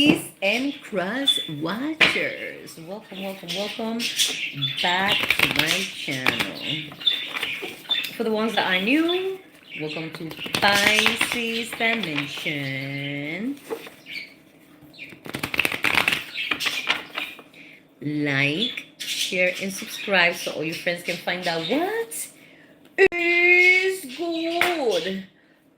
Pisces and cross watchers. Welcome, welcome, welcome back to my channel. For the ones that are new, welcome to Pisces Dimension. Like, share, and subscribe so all your friends can find out what is good.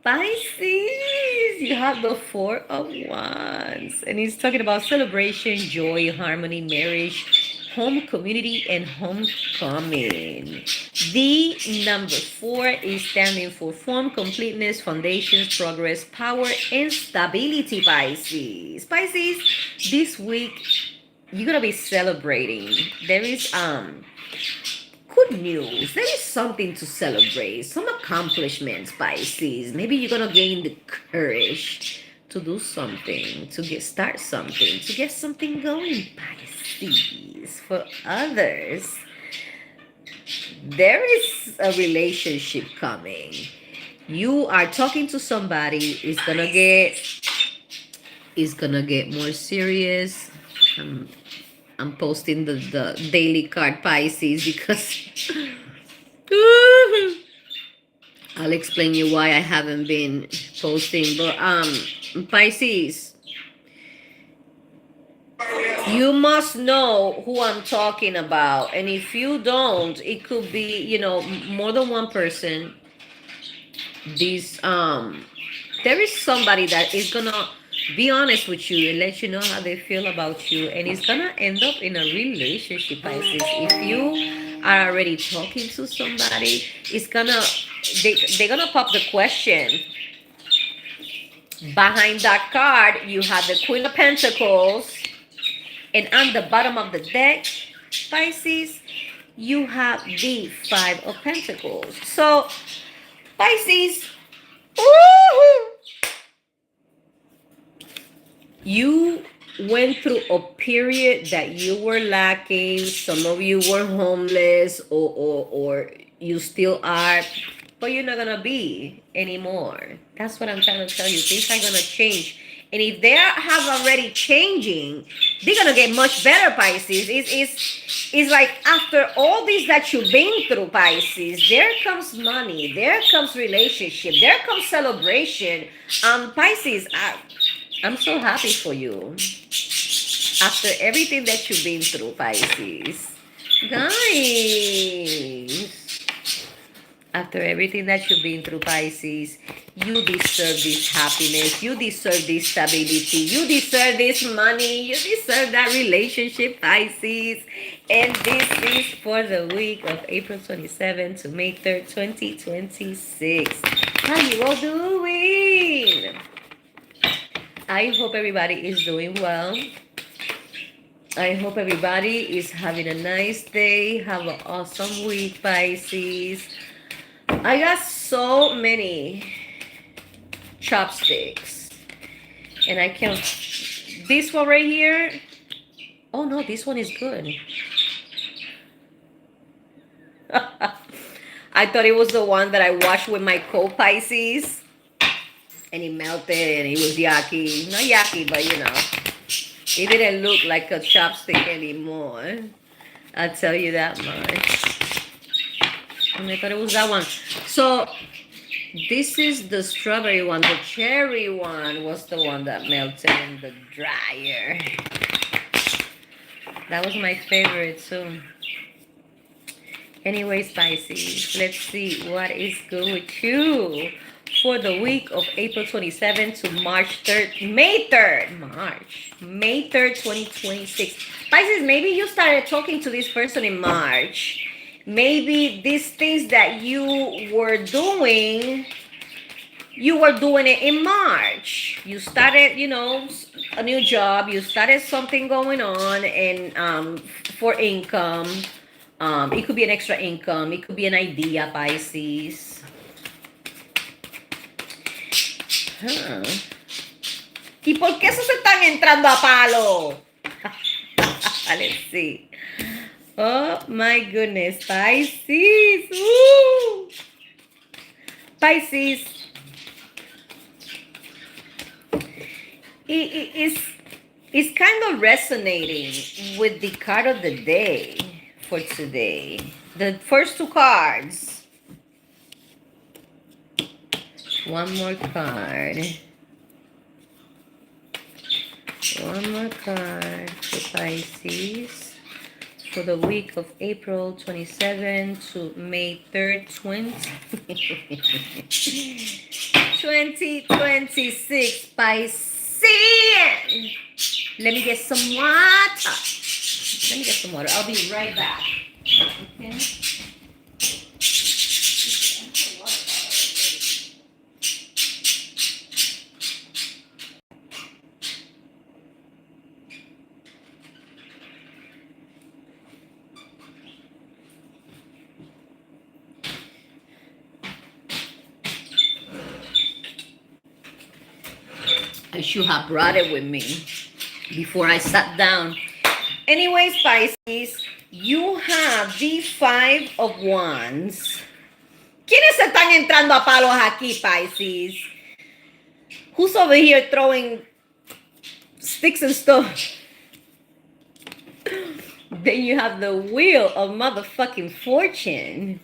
Pisces, you have the Four of Wands, and he's talking about celebration, joy, harmony, marriage, home, community, and homecoming. The number four is standing for form, completeness, foundations, progress, power, and stability. Pisces. Pisces, this week you're gonna be celebrating. There is good news. There is something to celebrate. Some accomplishments, Pisces. Maybe you're gonna gain the courage to do something, to start something, to get something going, Pisces. For others, there is a relationship coming. You are talking to somebody. It's gonna get more serious. I'm posting the daily card, Pisces, because I'll explain you why I haven't been posting. But Pisces, you must know who I'm talking about. And if you don't, it could be, more than one person. These there is somebody that is gonna be honest with you and let you know how they feel about you, and it's gonna end up in a relationship, Pisces. If you are already talking to somebody, it's gonna they're gonna pop the question. Behind that card, you have the Queen of Pentacles, and on the bottom of the deck, Pisces, you have the Five of Pentacles. So, Pisces, woo-hoo, you went through a period that you were lacking. Some of you were homeless, or you still are, but you're not gonna be anymore. That's what I'm trying to tell you. Things are gonna change, and if they have already changing, they're gonna get much better, Pisces. It's like after all this that you've been through, Pisces, there comes money, there comes relationship, there comes celebration. Pisces, I'm so happy for you. After everything that you've been through, Pisces. Guys. After everything that you've been through, Pisces, you deserve this happiness. You deserve this stability. You deserve this money. You deserve that relationship, Pisces. And this is for the week of April 27th to May 3rd, 2026. How you all doing? I hope everybody is doing well. I hope everybody is having a nice day. Have an awesome week, Pisces. I got so many chopsticks. And I can't... This one right here. Oh no, this one is good. I thought it was the one that I washed with my cold, Pisces. And it melted and it was yucky. Not yucky, but it didn't look like a chopstick anymore. I'll tell you that much. And I thought it was that one. So this is the strawberry one. The cherry one was the one that melted in the dryer. That was my favorite too. Anyways, Pisces, let's see what is good with you for the week of April 27th to March 3rd, May 3rd, May 3rd, 2026. Pisces, maybe you started talking to this person in March. Maybe these things that you were doing it in March. You started, a new job. You started something going on, and for income. It could be an extra income. It could be an idea, Pisces. ¿Y por qué esos están entrando a palo? Let's see. Oh my goodness, Pisces. Woo! Pisces. It is It's kind of resonating with the card of the day for today. The first two cards. One more card. One more card for Pisces for the week of April 27 to May 3rd, 2026. Pisces. Let me get some water. Let me get some water. I'll be right back. Okay. I should have brought it with me before I sat down. Anyways, Pisces, you have the Five of Wands. ¿Quiénes están entrando a palos aquí, Pisces? Who's over here throwing sticks and stuff? Then you have the Wheel of motherfucking Fortune.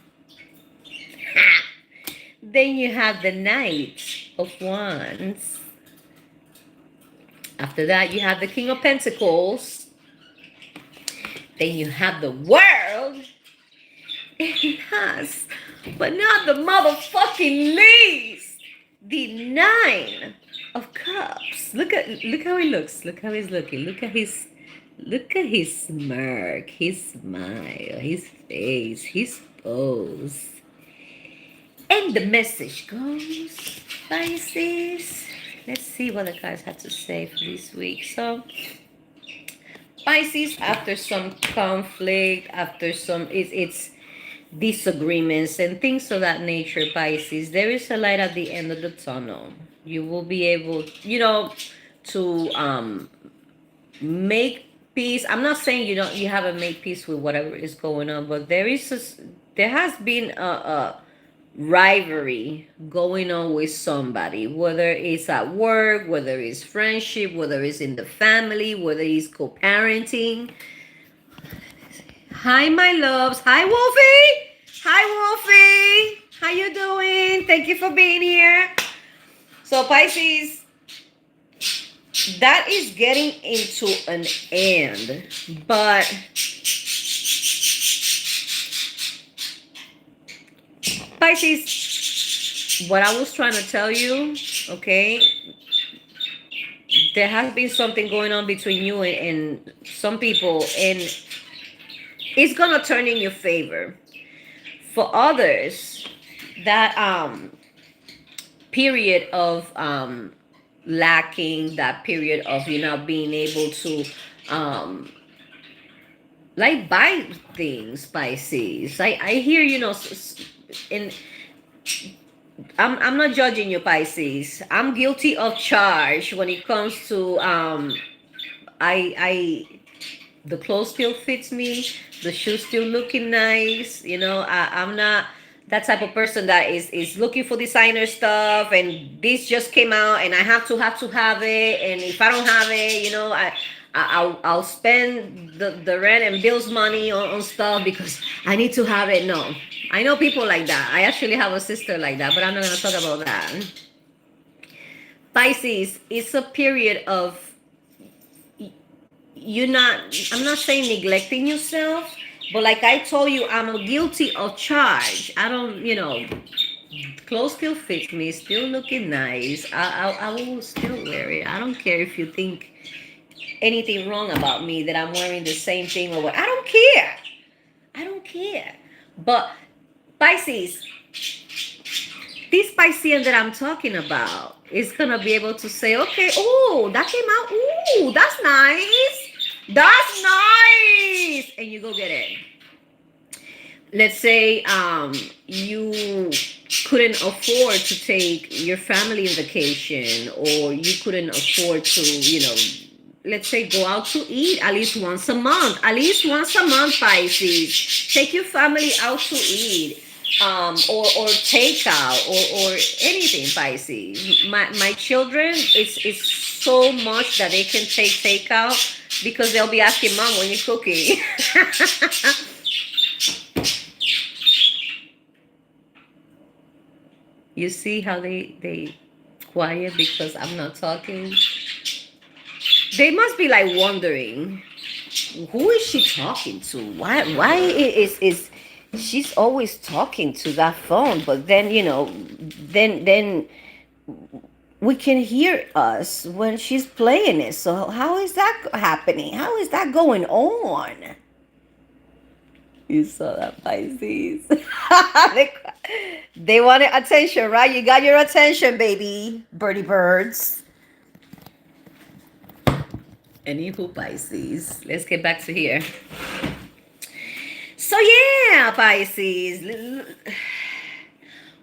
Then you have the Knight of Wands. After that, you have the King of Pentacles. Then you have the World. And last, but not the motherfucking least, the Nine of Cups. Look how he looks. Look how he's looking. Look at his smirk, his smile, his face, his pose. And the message goes, Pisces. Let's see what the cards have to say for this week. So, Pisces, after some conflict, after some it's disagreements and things of that nature, Pisces, there is a light at the end of the tunnel. You will be able, to make peace. I'm not saying you haven't made peace with whatever is going on, but there has been a rivalry going on with somebody, whether it's at work, whether it's friendship, whether it's in the family, whether it's co-parenting. Hi, my loves. Hi, Wolfie. Hi, Wolfie. How you doing? Thank you for being here. So, Pisces, that is getting into an end, but Pisces, what I was trying to tell you, okay, there has been something going on between you and some people, and it's gonna turn in your favor. For others, that period of lacking, that period of you not being able to like buy things, Pisces. I hear, and I'm not judging you, Pisces. I'm guilty of charge when it comes to I the clothes still fits me, the shoes still looking nice. I'm not that type of person that is looking for designer stuff, and this just came out and I have to have it, and if I don't have it, I'll spend the rent and bills money on stuff because I need to have it. No, I know people like that. I actually have a sister like that, but I'm not going to talk about that. Pisces, it's a period of I'm not saying neglecting yourself, but like I told you, I'm guilty of charge. I don't, clothes still fit me, still looking nice. I will still wear it. I don't care if you think anything wrong about me that I'm wearing the same thing or what. I don't care. But Pisces, this Piscean that I'm talking about is gonna be able to say, okay, oh, that came out. Ooh, that's nice. That's nice. And you go get it. Let's say you couldn't afford to take your family on vacation, or you couldn't afford to, let's say go out to eat at least once a month. Pisces. Take your family out to eat. or takeout or anything, Pisces. My children, it's so much that they can take takeout because they'll be asking mom when you're cooking. You see how they quiet because I'm not talking. They must be like wondering, who is she talking to? Why is she's always talking to that phone? But then then we can hear us when she's playing it. So how is that happening? How is that going on? You saw that, Pisces. They wanted attention, right? You got your attention, baby. Birdie birds. Anywho, Pisces. Let's get back to here. So yeah, Pisces.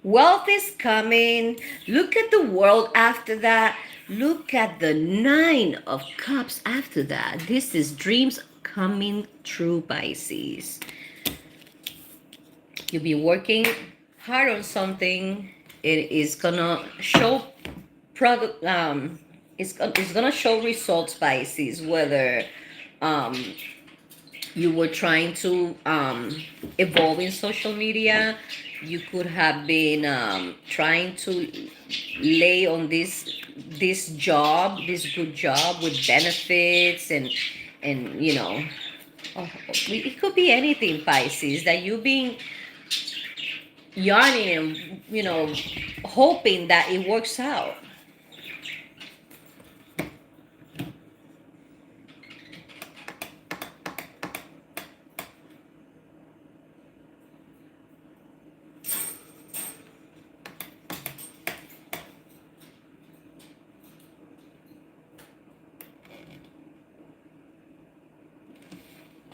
Wealth is coming. Look at the world after that. Look at the Nine of Cups after that. This is dreams coming true, Pisces. You'll be working hard on something. It is gonna show product. It's gonna show results, Pisces. Whether you were trying to evolve in social media, you could have been trying to lay on this job, this good job with benefits and it could be anything, Pisces, that you've been yarning and hoping that it works out.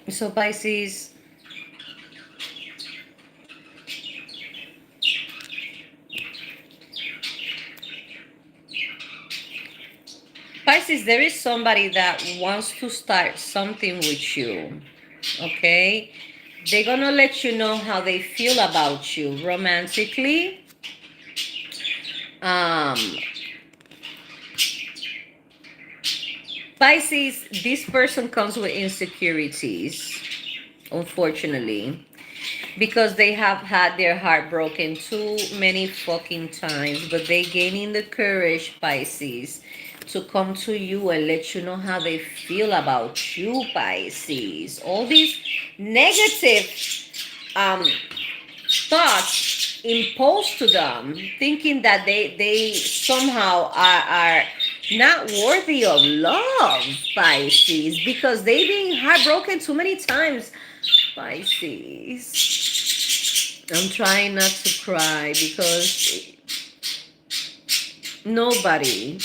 So Pisces, Pisces, there is somebody that wants to start something with you. Okay? They're gonna let you know how they feel about you romantically. Um Pisces, this person comes with insecurities, unfortunately, because they have had their heart broken too many fucking times, but they gaining the courage, Pisces, to come to you and let you know how they feel about you, Pisces. All these negative um thoughts imposed to them, thinking that they somehow are not worthy of love, Pisces, because they've been heartbroken too many times, Pisces. I'm trying not to cry because nobody,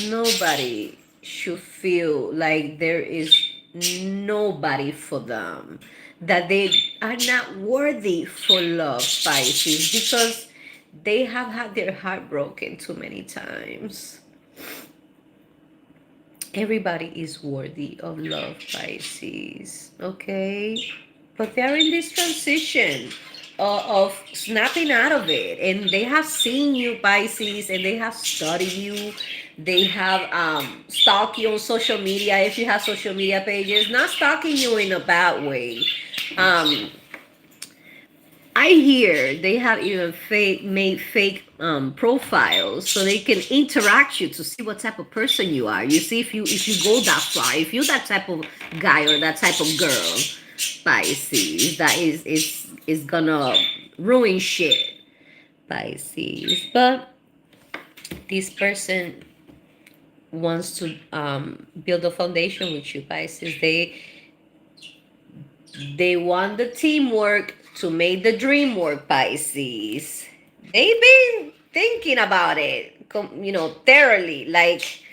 nobody should feel like there is nobody for them, that they are not worthy for love, Pisces, because they have had their heart broken too many times. Everybody is worthy of love, Pisces, okay? But they're in this transition of snapping out of it. And they have seen you, Pisces, and they have studied you. They have stalked you on social media, if you have social media pages. Not stalking you in a bad way. Um, I hear they have even made fake profiles so they can interact you to see what type of person you are. You see, if you go that far, if you're that type of guy or that type of girl, Pisces, that is gonna ruin shit, Pisces. But this person wants to build a foundation with you, Pisces. They want the teamwork to make the dream work, Pisces. They've been thinking about it, thoroughly. Like,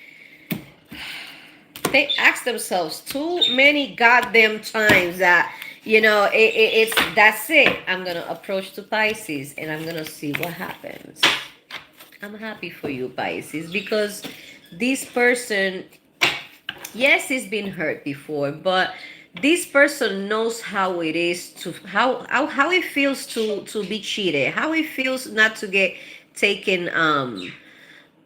they ask themselves too many goddamn times that, it's that's it. I'm going to approach to Pisces and I'm going to see what happens. I'm happy for you, Pisces, because this person, yes, he's been hurt before, but This person knows how it is to how it feels to be cheated, how it feels not to get taken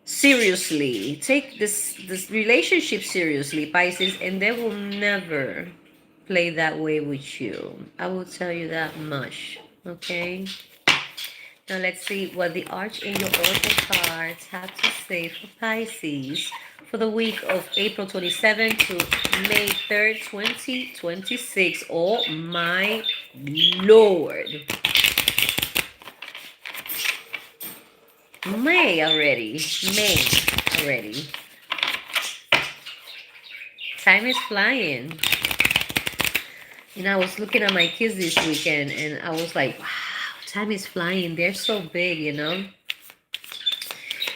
seriously. Take this relationship seriously, Pisces, and they will never play that way with you. I will tell you that much. Okay. Now let's see what the Archangel Oracle cards have to say for Pisces for the week of April 27th to May 3rd, 2026. Oh my Lord. May already. May already. Time is flying. You know, I was looking at my kids this weekend and I was like, wow, time is flying. They're so big, you know?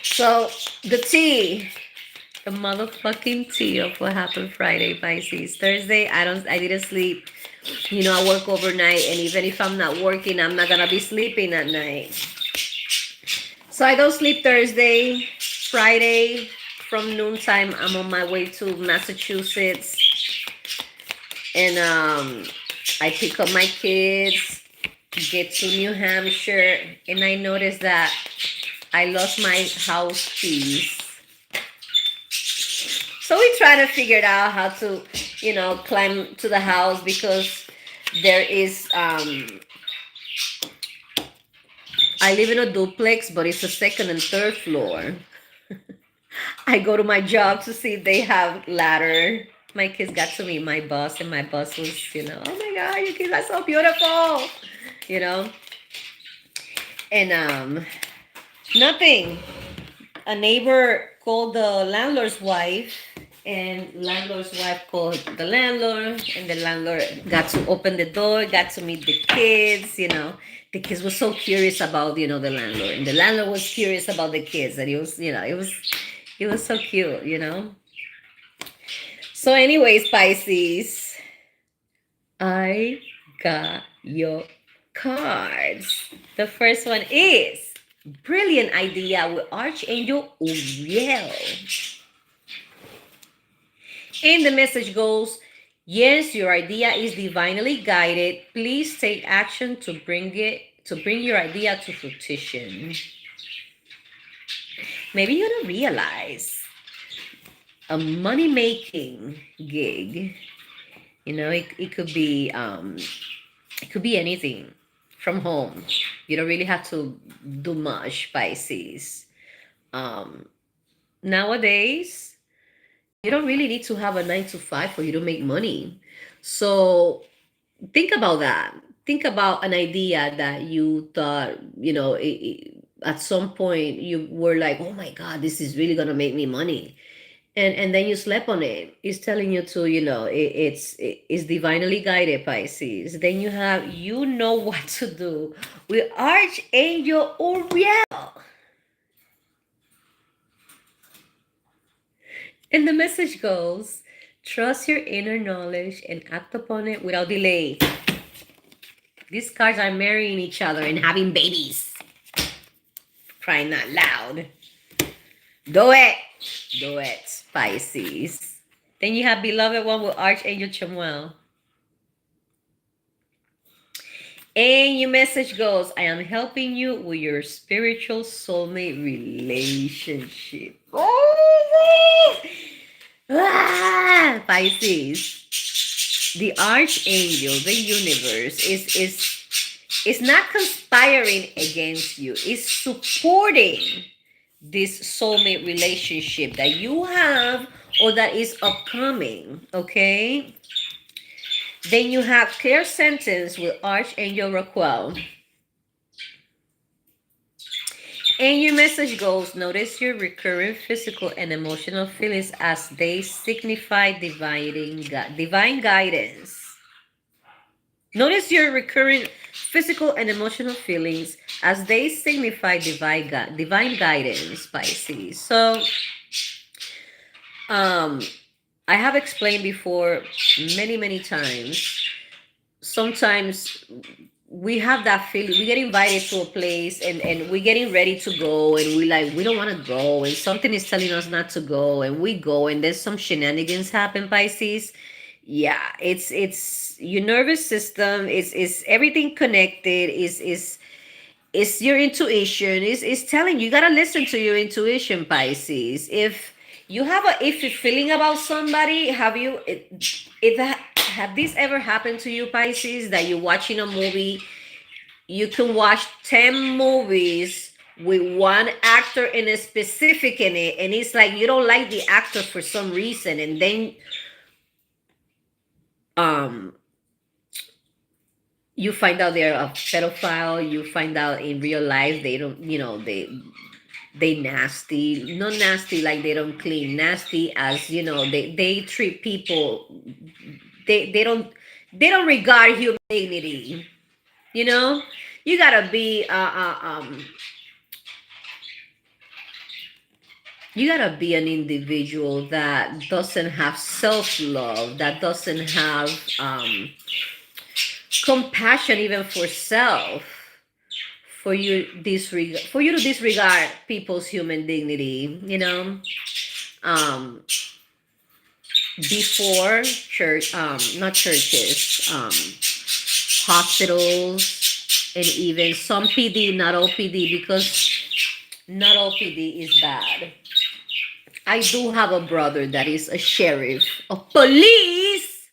So, the tea. The motherfucking tea of what happened Friday, Pisces. Thursday, I didn't sleep. You know, I work overnight, and even if I'm not working, I'm not gonna be sleeping at night. So I don't sleep Thursday. Friday, from noontime, I'm on my way to Massachusetts. And I pick up my kids, get to New Hampshire, and I noticed that I lost my house keys. So we try to figure out how to, you know, climb to the house because there is I live in a duplex, but it's a second and third floor. I go to my job to see if they have ladder. My kids got to meet my boss, and my boss was, you know, oh my God, your kids are so beautiful, you know. And nothing. A neighbor called the landlord's wife, and landlord's wife called the landlord, and the landlord got to open the door, got to meet the kids, you know. The kids were so curious about, you know, the landlord, and the landlord was curious about the kids, and it was, you know, it was so cute, you know. So anyways, Pisces, I got your cards. The first one is brilliant idea with Archangel Uriel. And the message goes, yes, your idea is divinely guided. Please take action to bring your idea to fruition. Maybe you don't realize a money-making gig. You know, it could be anything from home. You don't really have to do much, Pisces. Nowadays, you don't really need to have a 9 to 5 for you to make money. So think about that. Think about an idea that you thought, you know, at some point you were like, oh my God, this is really going to make me money. And then you slept on it. It's telling you to, you know, it's divinely guided, Pisces. Then you know what to do with Archangel Uriel. And the message goes, trust your inner knowledge and act upon it without delay. These cards are marrying each other and having babies. Crying out loud. Do it. Do it, Pisces. Then you have beloved one with Archangel Chamuel. And your message goes, I am helping you with your spiritual soulmate relationship. Oh, Pisces. The Archangel, the universe, is not conspiring against you. It's supporting this soulmate relationship that you have or that is upcoming, okay? Then you have clear sentence with Archangel Raquel. And your message goes, notice your recurring physical and emotional feelings as they signify divine guidance. Notice your recurring physical and emotional feelings as they signify divine guidance, Pisces. So, I have explained before many times. Sometimes we have that feeling, we get invited to a place and we're getting ready to go and we don't want to go and something is telling us not to go and we go and then some shenanigans happen, Pisces. Yeah, it's your nervous system is everything connected, is your intuition is telling you, you gotta listen to your intuition, Pisces. If you have a if you're feeling about somebody, have this ever happened to you, Pisces, that you're watching a movie, you can watch 10 movies with one actor in a specific in it, and it's like you don't like the actor for some reason, and then um you find out they're a pedophile, you find out in real life they don't, they nasty, not nasty like they don't clean, nasty as they treat people, they don't, they don't regard human dignity, you know. You gotta be you gotta be an individual that doesn't have self-love, that doesn't have compassion even for self, for you to disregard people's human dignity, um before church, not churches, hospitals, and even some PD, not all PD, because not all PD is bad. I do have a brother that is a sheriff of police.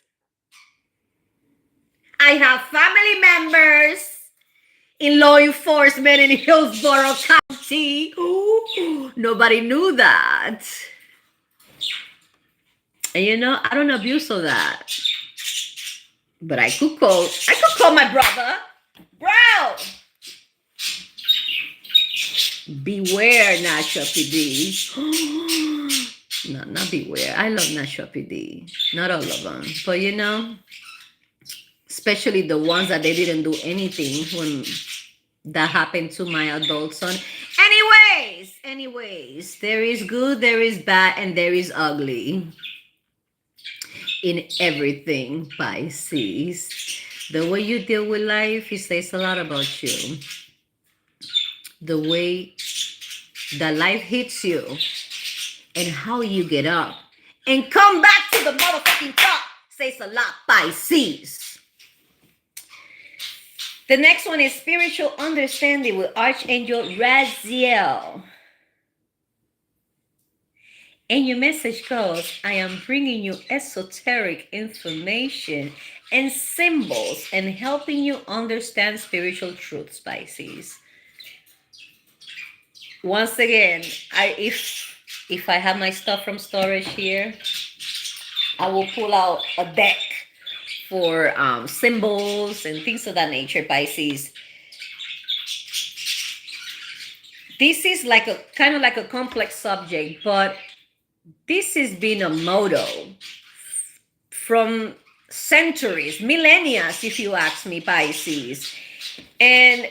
I have family members in law enforcement in Hillsborough County. Ooh, nobody knew that. And I don't abuse of that. But I could call my brother. Bro! Beware, Nashua PD. No, not beware. I love Nashua PD. Not all of them. But especially the ones that they didn't do anything when that happened to my adult son. Anyways, there is good, there is bad, and there is ugly in everything, Pisces. The way you deal with life, it says a lot about you. The way that life hits you and how you get up and come back to the motherfucking top says a lot, Pisces. The next one is spiritual understanding with Archangel Raziel. And your message goes, I am bringing you esoteric information and symbols and helping you understand spiritual truths, Pisces. Once again, if I have my stuff from storage here, I will pull out a deck for symbols and things of that nature, Pisces. This is like a kind of like a complex subject, but this has been a motto from centuries, millennia, if you ask me, Pisces. And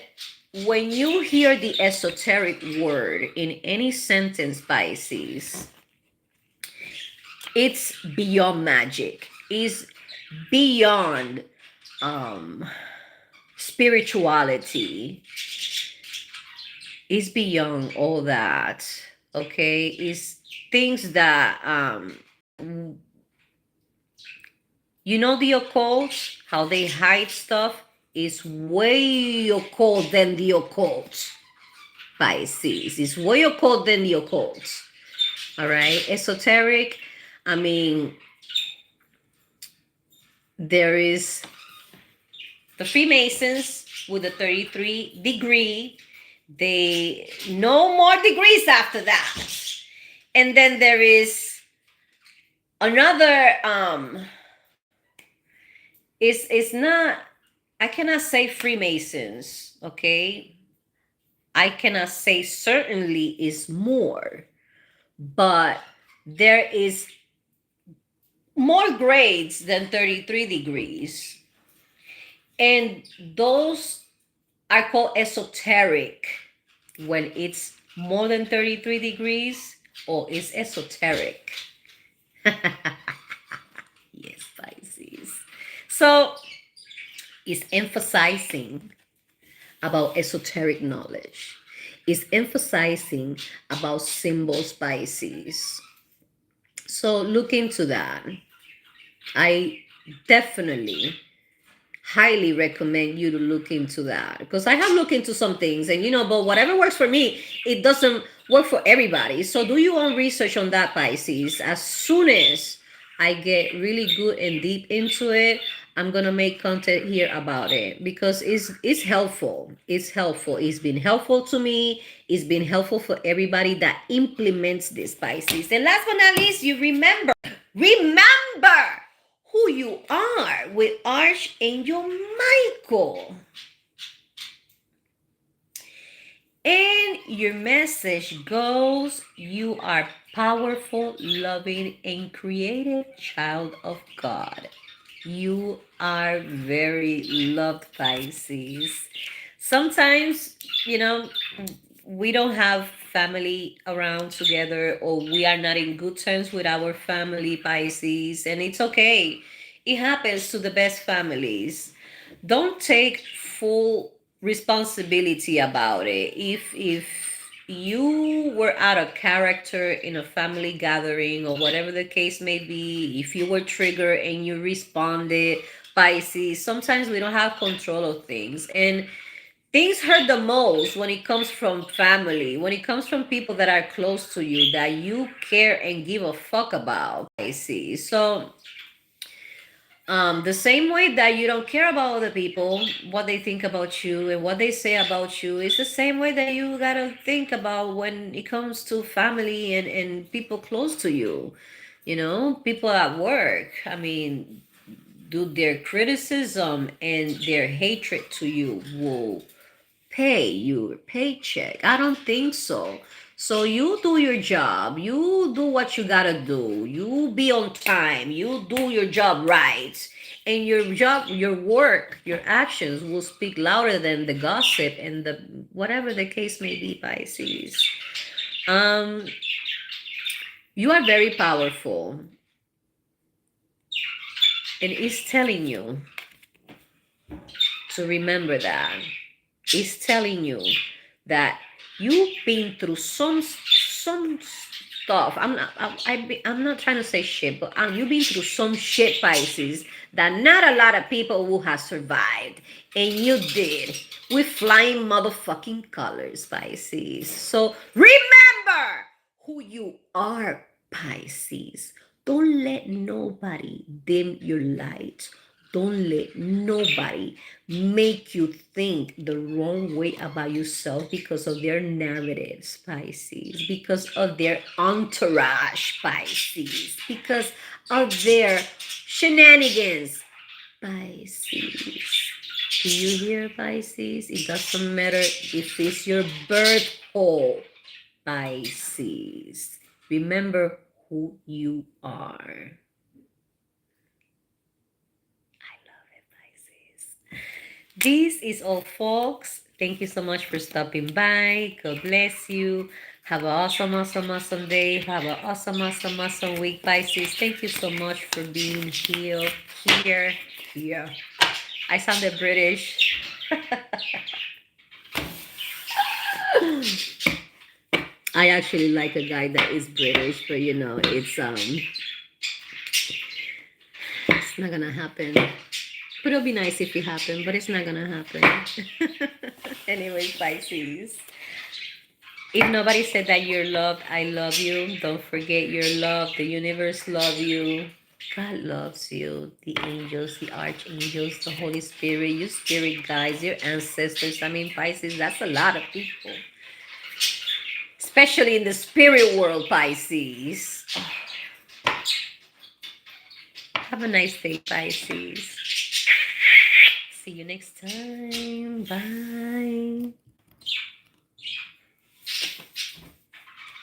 when you hear the esoteric word in any sentence, Pisces, it's beyond magic. It's beyond spirituality. It's beyond all that. Okay, it's things that the occult, how they hide stuff, is way occult than the occult, Pisces. It's way occult than the occult. All right, esoteric. I mean, there is the Freemasons with the 33 degree. They no more degrees after that. And then there is another it's not, I cannot say Freemasons, okay? I cannot say certainly is more, but there is more grades than 33 degrees. And those are called esoteric when it's more than 33 degrees, or it's esoteric. Yes, Pisces. So it's emphasizing about esoteric knowledge. It's emphasizing about symbols, Pisces. So look into that. I definitely highly recommend you to look into that, because I have looked into some things, and but whatever works for me, it doesn't work for everybody. So do your own research on that, Pisces. As soon as I get really good and deep into it, I'm gonna make content here about it, because it's helpful. It's helpful. It's been helpful to me. It's been helpful for everybody that implements this, Pisces. And last but not least, you remember who you are with Archangel Michael. And your message goes: you are powerful, loving, and creative child of God. You are very loved, Pisces. Sometimes, you know, we don't have family around together, or we are not in good terms with our family, Pisces, and it's okay. It happens to the best families. Don't take full responsibility about it. If you were out of character in a family gathering, or whatever the case may be, if you were triggered and you responded, Pisces, sometimes we don't have control of things. And things hurt the most when it comes from family, when it comes from people that are close to you, that you care and give a fuck about, Pisces. So the same way that you don't care about other people, what they think about you and what they say about you, is the same way that you gotta think about when it comes to family and people close to you. People at work. I mean, do their criticism and their hatred to you will pay your paycheck? I don't think so. So you do your job. You do what you gotta do. You be on time. You do your job right. And your job, your work, your actions will speak louder than the gossip and the whatever the case may be, Pisces. Um, you are very powerful. And it's telling you to remember that. Is telling you that you've been through some stuff. I'm not trying to say shit, but you've been through some shit, Pisces, that not a lot of people will have survived, and you did, with flying motherfucking colors, Pisces. So remember who you are, Pisces. Don't let nobody dim your light. Don't let nobody make you think the wrong way about yourself because of their narratives, Pisces, because of their entourage, Pisces, because of their shenanigans, Pisces. Do you hear, Pisces? It doesn't matter if it's your birth hole, Pisces. Remember who you are. I love it, Pisces. This is all, folks. Thank you so much for stopping by. God bless you. Have an awesome, awesome, awesome day. Have an awesome, awesome, awesome week, Pisces. Thank you so much for being here. Here. I sounded British. I actually like a guy that is British, but it's not gonna happen. But it'll be nice if it happened, but it's not gonna happen. Anyways, Pisces. If nobody said that you're loved, I love you. Don't forget you're loved. The universe loves you. God loves you. The angels, the archangels, the Holy Spirit, your spirit guides, your ancestors. I mean, Pisces, that's a lot of people. Especially in the spirit world, Pisces. Oh. Have a nice day, Pisces. See you next time. Bye.